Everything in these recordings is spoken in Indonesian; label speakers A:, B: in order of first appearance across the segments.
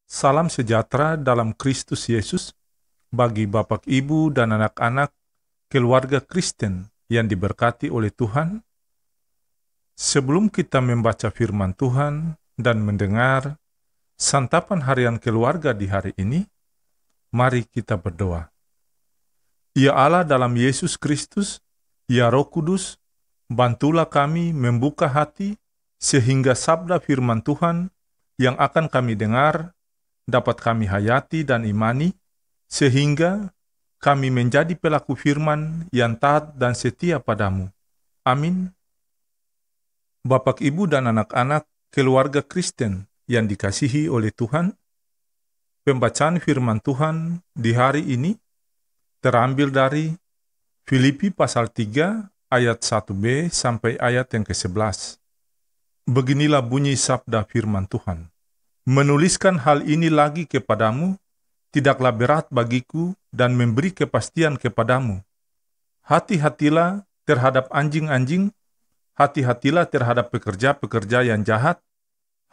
A: Salam sejahtera dalam Kristus Yesus bagi Bapak, Ibu, dan anak-anak keluarga Kristen yang diberkati oleh Tuhan. Sebelum kita membaca firman Tuhan dan mendengar santapan harian keluarga di hari ini, mari kita berdoa. Ya Allah dalam Yesus Kristus, ya Roh Kudus, bantulah kami membuka hati sehingga sabda firman Tuhan yang akan kami dengar dapat kami hayati dan imani, sehingga kami menjadi pelaku firman yang taat dan setia padamu. Amin. Bapak, Ibu, dan anak-anak keluarga Kristen yang dikasihi oleh Tuhan, pembacaan firman Tuhan di hari ini terambil dari Filipi pasal 3 ayat 1b sampai ayat yang ke-11. Beginilah bunyi sabda firman Tuhan. Menuliskan hal ini lagi kepadamu tidaklah berat bagiku dan memberi kepastian kepadamu. Hati-hatilah terhadap anjing-anjing, hati-hatilah terhadap pekerja-pekerja yang jahat,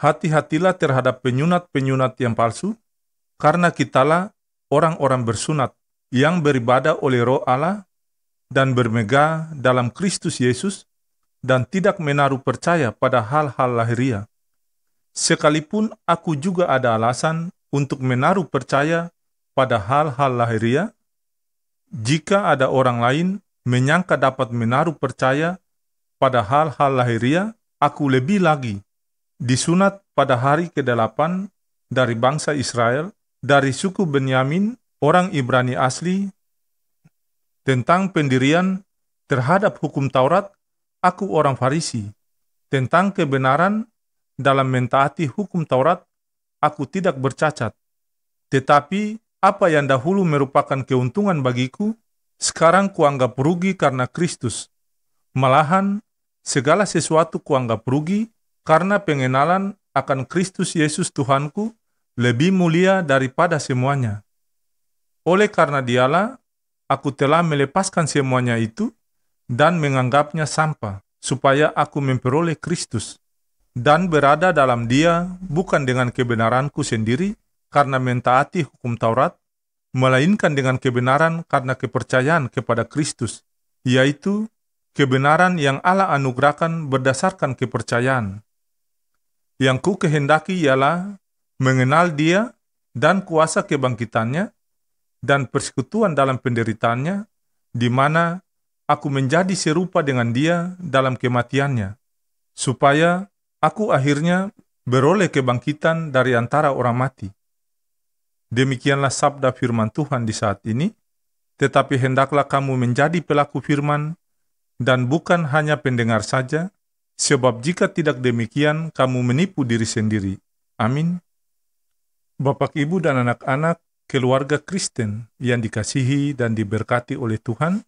A: hati-hatilah terhadap penyunat-penyunat yang palsu, karena kitalah orang-orang bersunat yang beribadah oleh Roh Allah dan bermegah dalam Kristus Yesus dan tidak menaruh percaya pada hal-hal lahiriah. Sekalipun aku juga ada alasan untuk menaruh percaya pada hal-hal lahiriah, jika ada orang lain menyangka dapat menaruh percaya pada hal-hal lahiriah, aku lebih lagi disunat pada hari ke-8 dari bangsa Israel, dari suku Benyamin, orang Ibrani asli. Tentang pendirian terhadap hukum Taurat, aku orang Farisi. Tentang kebenaran dalam mentaati hukum Taurat, aku tidak bercacat. Tetapi apa yang dahulu merupakan keuntungan bagiku, sekarang kuanggap rugi karena Kristus. Malahan, segala sesuatu kuanggap rugi karena pengenalan akan Kristus Yesus Tuhanku lebih mulia daripada semuanya. Oleh karena Dialah, aku telah melepaskan semuanya itu dan menganggapnya sampah, supaya aku memperoleh Kristus dan berada dalam Dia bukan dengan kebenaranku sendiri karena mentaati hukum Taurat, melainkan dengan kebenaran karena kepercayaan kepada Kristus, yaitu kebenaran yang Allah anugerahkan berdasarkan kepercayaan. Yang ku kehendaki ialah mengenal Dia dan kuasa kebangkitannya dan persekutuan dalam penderitaannya, di mana aku menjadi serupa dengan Dia dalam kematiannya, supaya aku akhirnya beroleh kebangkitan dari antara orang mati. Demikianlah sabda firman Tuhan di saat ini, tetapi hendaklah kamu menjadi pelaku firman dan bukan hanya pendengar saja, sebab jika tidak demikian kamu menipu diri sendiri. Amin. Bapak, Ibu, dan anak-anak keluarga Kristen yang dikasihi dan diberkati oleh Tuhan,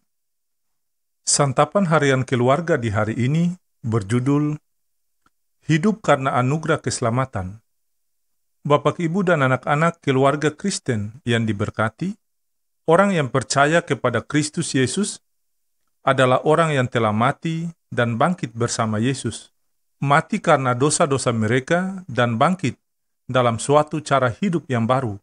A: santapan harian keluarga di hari ini berjudul Hidup karena anugerah keselamatan. Bapak, Ibu, dan anak-anak keluarga Kristen yang diberkati, orang yang percaya kepada Kristus Yesus adalah orang yang telah mati dan bangkit bersama Yesus. Mati karena dosa-dosa mereka dan bangkit dalam suatu cara hidup yang baru.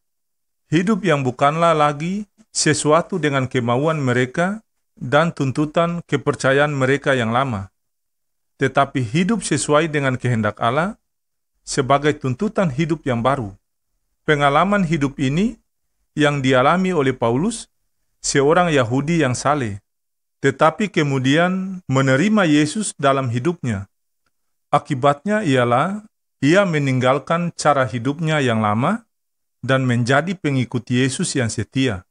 A: Hidup yang bukanlah lagi sesuatu dengan kemauan mereka dan tuntutan kepercayaan mereka yang lama, tetapi hidup sesuai dengan kehendak Allah sebagai tuntutan hidup yang baru. Pengalaman hidup ini yang dialami oleh Paulus, seorang Yahudi yang saleh, tetapi kemudian menerima Yesus dalam hidupnya. Akibatnya ialah ia meninggalkan cara hidupnya yang lama dan menjadi pengikut Yesus yang setia.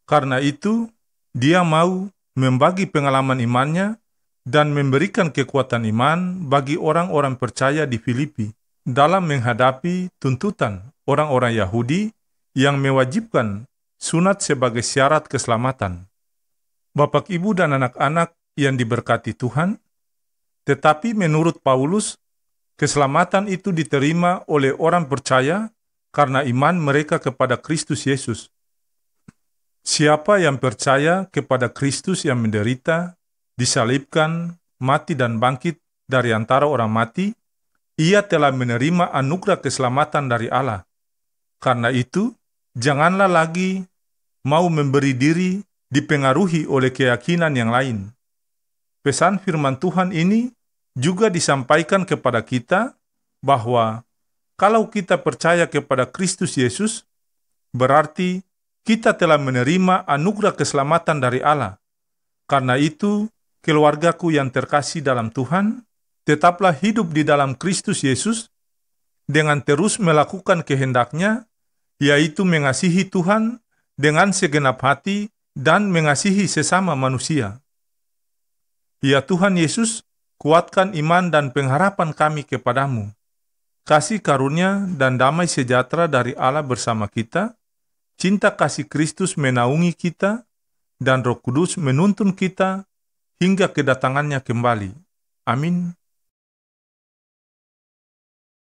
A: Karena itu, dia mau membagi pengalaman imannya dan memberikan kekuatan iman bagi orang-orang percaya di Filipi dalam menghadapi tuntutan orang-orang Yahudi yang mewajibkan sunat sebagai syarat keselamatan. Bapak, Ibu, dan anak-anak yang diberkati Tuhan, tetapi menurut Paulus, keselamatan itu diterima oleh orang percaya karena iman mereka kepada Kristus Yesus. Siapa yang percaya kepada Kristus yang menderita, disalibkan, mati dan bangkit dari antara orang mati, ia telah menerima anugerah keselamatan dari Allah. Karena itu, janganlah lagi mau memberi diri dipengaruhi oleh keyakinan yang lain. Pesan firman Tuhan ini juga disampaikan kepada kita bahwa kalau kita percaya kepada Kristus Yesus, berarti kita telah menerima anugerah keselamatan dari Allah. Karena itu, keluargaku yang terkasih dalam Tuhan, tetaplah hidup di dalam Kristus Yesus dengan terus melakukan kehendak-Nya, yaitu mengasihi Tuhan dengan segenap hati dan mengasihi sesama manusia. Ya Tuhan Yesus, kuatkan iman dan pengharapan kami kepadamu. Kasih karunia dan damai sejahtera dari Allah bersama kita, cinta kasih Kristus menaungi kita, dan Roh Kudus menuntun kita hingga kedatangannya kembali. Amin.